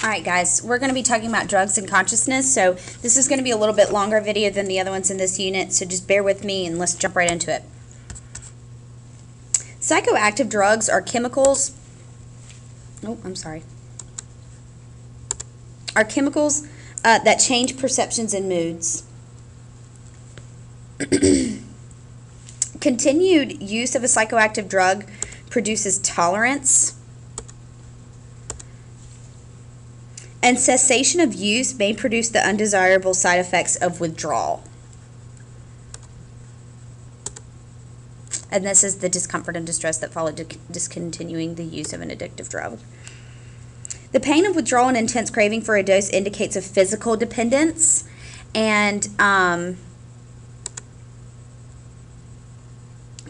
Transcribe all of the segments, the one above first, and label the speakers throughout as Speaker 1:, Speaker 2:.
Speaker 1: All right, guys, we're going to be talking about drugs and consciousness, so this is going to be a little bit longer video than the other ones in this unit, so just bear with me and let's jump right into it. Psychoactive drugs are chemicals, that change perceptions and moods. Continued use of a psychoactive drug produces tolerance, and cessation of use may produce the undesirable side effects of withdrawal. And this is the discomfort and distress that follow discontinuing the use of an addictive drug. The pain of withdrawal and intense craving for a dose indicates a physical dependence, and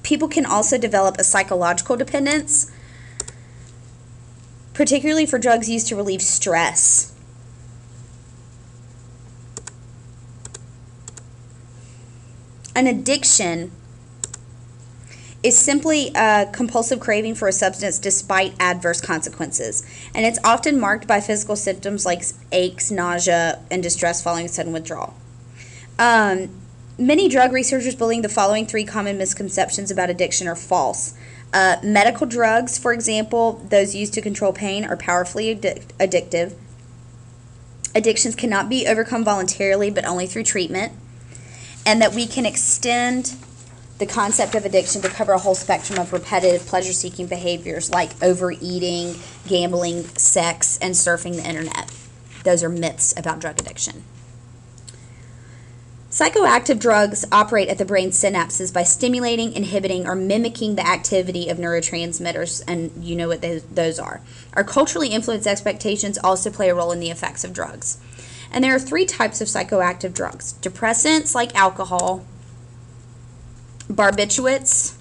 Speaker 1: people can also develop a psychological dependence, particularly for drugs used to relieve stress. An addiction is simply a compulsive craving for a substance despite adverse consequences, and it's often marked by physical symptoms like aches, nausea, and distress following sudden withdrawal. Many drug researchers believe the following three common misconceptions about addiction are false. Medical drugs, for example, those used to control pain, are powerfully addictive. Addictions cannot be overcome voluntarily, but only through treatment. And that we can extend the concept of addiction to cover a whole spectrum of repetitive pleasure-seeking behaviors like overeating, gambling, sex, and surfing the internet. Those are myths about drug addiction. Psychoactive drugs operate at the brain's synapses by stimulating, inhibiting, or mimicking the activity of neurotransmitters, and you know what those are. Our culturally influenced expectations also play a role in the effects of drugs. And there are three types of psychoactive drugs: depressants like alcohol, barbiturates,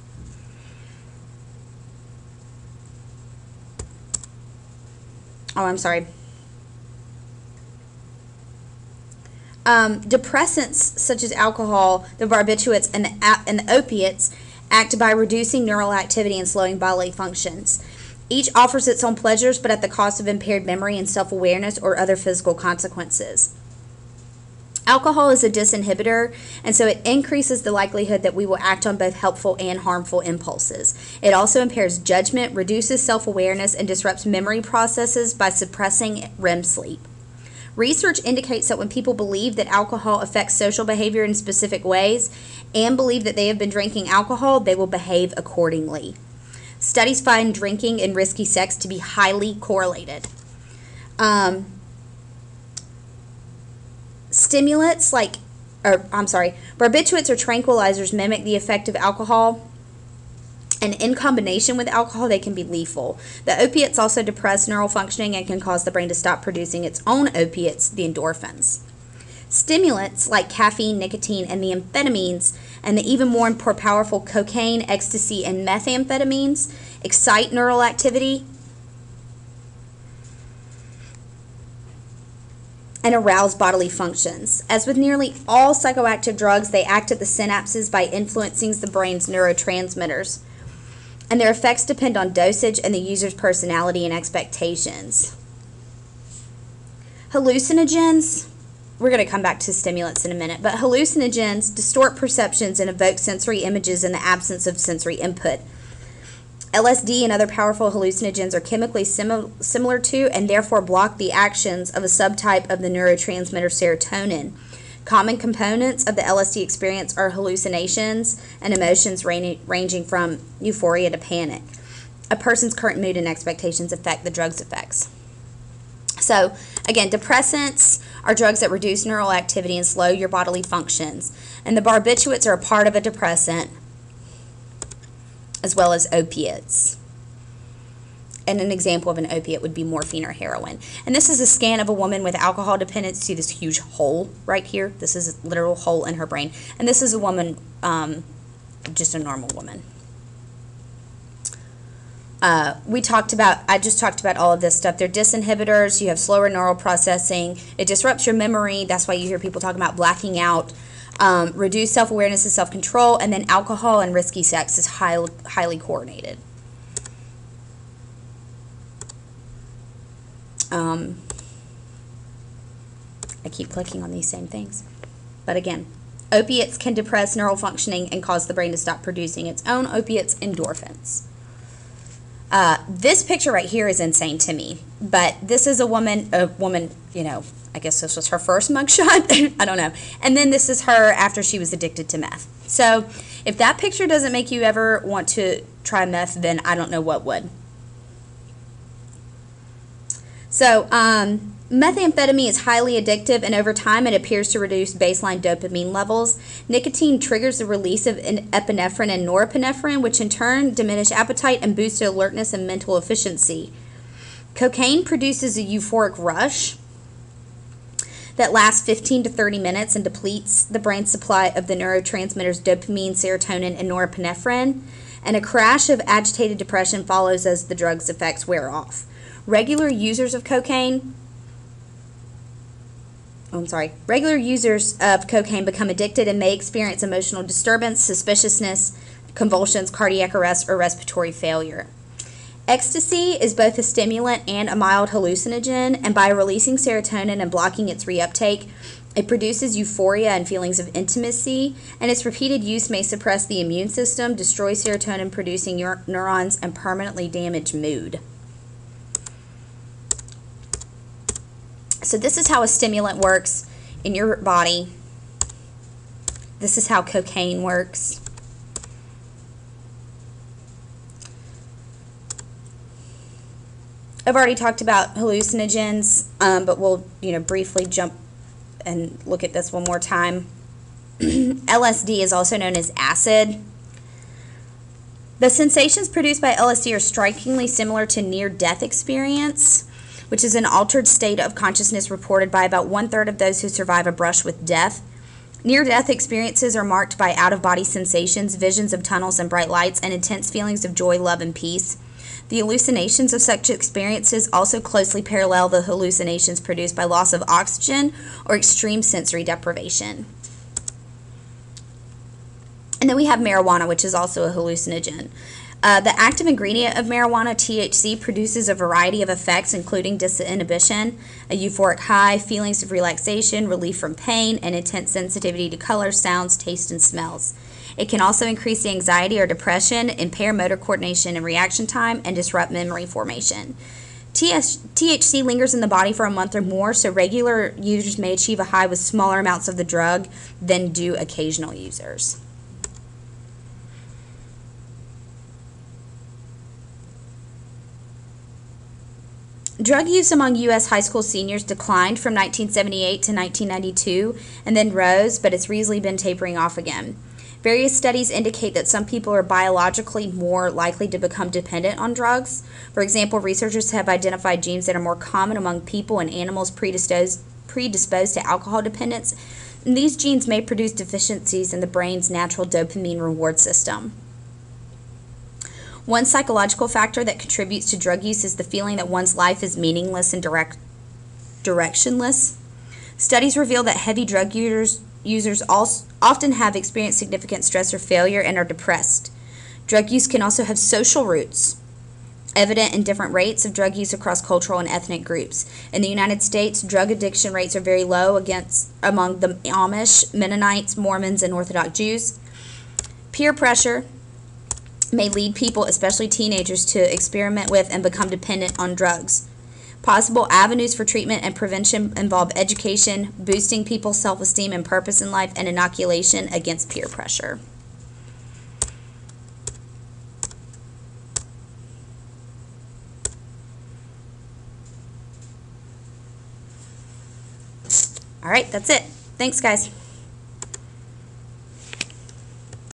Speaker 1: depressants such as alcohol, the barbiturates, and the opiates act by reducing neural activity and slowing bodily functions. Each offers its own pleasures, but at the cost of impaired memory and self-awareness or other physical consequences. Alcohol is a disinhibitor, and so it increases the likelihood that we will act on both helpful and harmful impulses. It also impairs judgment, reduces self-awareness, and disrupts memory processes by suppressing REM sleep. Research indicates that when people believe that alcohol affects social behavior in specific ways and believe that they have been drinking alcohol, they will behave accordingly. Studies find drinking and risky sex to be highly correlated. Barbiturates or tranquilizers mimic the effect of alcohol, and in combination with alcohol, they can be lethal. The opiates also depress neural functioning and can cause the brain to stop producing its own opiates, the endorphins. Stimulants like caffeine, nicotine, and the amphetamines, and the even more powerful cocaine, ecstasy, and methamphetamines excite neural activity and arouse bodily functions. As with nearly all psychoactive drugs, they act at the synapses by influencing the brain's neurotransmitters, and their effects depend on dosage and the user's personality and expectations. Hallucinogens, we're going to come back to stimulants in a minute, but hallucinogens distort perceptions and evoke sensory images in the absence of sensory input. LSD and other powerful hallucinogens are chemically similar to and therefore block the actions of a subtype of the neurotransmitter serotonin. Common components of the LSD experience are hallucinations and emotions ranging from euphoria to panic. A person's current mood and expectations affect the drug's effects. So, again, depressants are drugs that reduce neural activity and slow your bodily functions. And the barbiturates are a part of a depressant, as well as opiates. And an example of an opiate would be morphine or heroin. And this is a scan of a woman with alcohol dependence. See this huge hole right here? This is a literal hole in her brain. And this is a woman, just a normal woman. I just talked about all of this stuff. They're disinhibitors. You have slower neural processing. It disrupts your memory. That's why you hear people talking about blacking out. Reduced self-awareness and self-control. And then alcohol and risky sex is highly coordinated. I keep clicking on these same things. But again, opiates can depress neural functioning and cause the brain to stop producing its own opiates, endorphins. This picture right here is insane to me, but this is a woman, you know, I guess this was her first mugshot. I don't know. And then this is her after she was addicted to meth. So if that picture doesn't make you ever want to try meth, then I don't know what would. So methamphetamine is highly addictive, and over time it appears to reduce baseline dopamine levels. Nicotine triggers the release of epinephrine and norepinephrine, which in turn diminish appetite and boost alertness and mental efficiency. Cocaine produces a euphoric rush that lasts 15 to 30 minutes and depletes the brain's supply of the neurotransmitters dopamine, serotonin, and norepinephrine. And a crash of agitated depression follows as the drug's effects wear off. Regular users of cocaine become addicted and may experience emotional disturbance, suspiciousness, convulsions, cardiac arrest, or respiratory failure. Ecstasy is both a stimulant and a mild hallucinogen, and by releasing serotonin and blocking its reuptake, it produces euphoria and feelings of intimacy, and its repeated use may suppress the immune system, destroy serotonin-producing neurons, and permanently damage mood. So this is how a stimulant works in your body. This is how cocaine works. I've already talked about hallucinogens, but we'll briefly jump and look at this one more time. LSD is also known as acid. The sensations produced by LSD are strikingly similar to near-death experience, which is an altered state of consciousness reported by about 1/3 of those who survive a brush with death. Near-death experiences are marked by out-of-body sensations, visions of tunnels and bright lights, and intense feelings of joy, love, and peace. The hallucinations of such experiences also closely parallel the hallucinations produced by loss of oxygen or extreme sensory deprivation. And then we have marijuana, which is also a hallucinogen. The active ingredient of marijuana, THC, produces a variety of effects, including disinhibition, a euphoric high, feelings of relaxation, relief from pain, and intense sensitivity to colors, sounds, taste, and smells. It can also increase anxiety or depression, impair motor coordination and reaction time, and disrupt memory formation. THC lingers in the body for a month or more, so regular users may achieve a high with smaller amounts of the drug than do occasional users. Drug use among U.S. high school seniors declined from 1978 to 1992 and then rose, but it's recently been tapering off again. Various studies indicate that some people are biologically more likely to become dependent on drugs. For example, researchers have identified genes that are more common among people and animals predisposed to alcohol dependence, and these genes may produce deficiencies in the brain's natural dopamine reward system. One psychological factor that contributes to drug use is the feeling that one's life is meaningless and directionless. Studies reveal that heavy drug users often have experienced significant stress or failure and are depressed. Drug use can also have social roots, evident in different rates of drug use across cultural and ethnic groups. In the United States, drug addiction rates are very low among the Amish, Mennonites, Mormons, and Orthodox Jews. Peer pressure may lead people, especially teenagers, to experiment with and become dependent on drugs. Possible avenues for treatment and prevention involve education, boosting people's self-esteem and purpose in life, and inoculation against peer pressure. All right, that's it. Thanks, guys.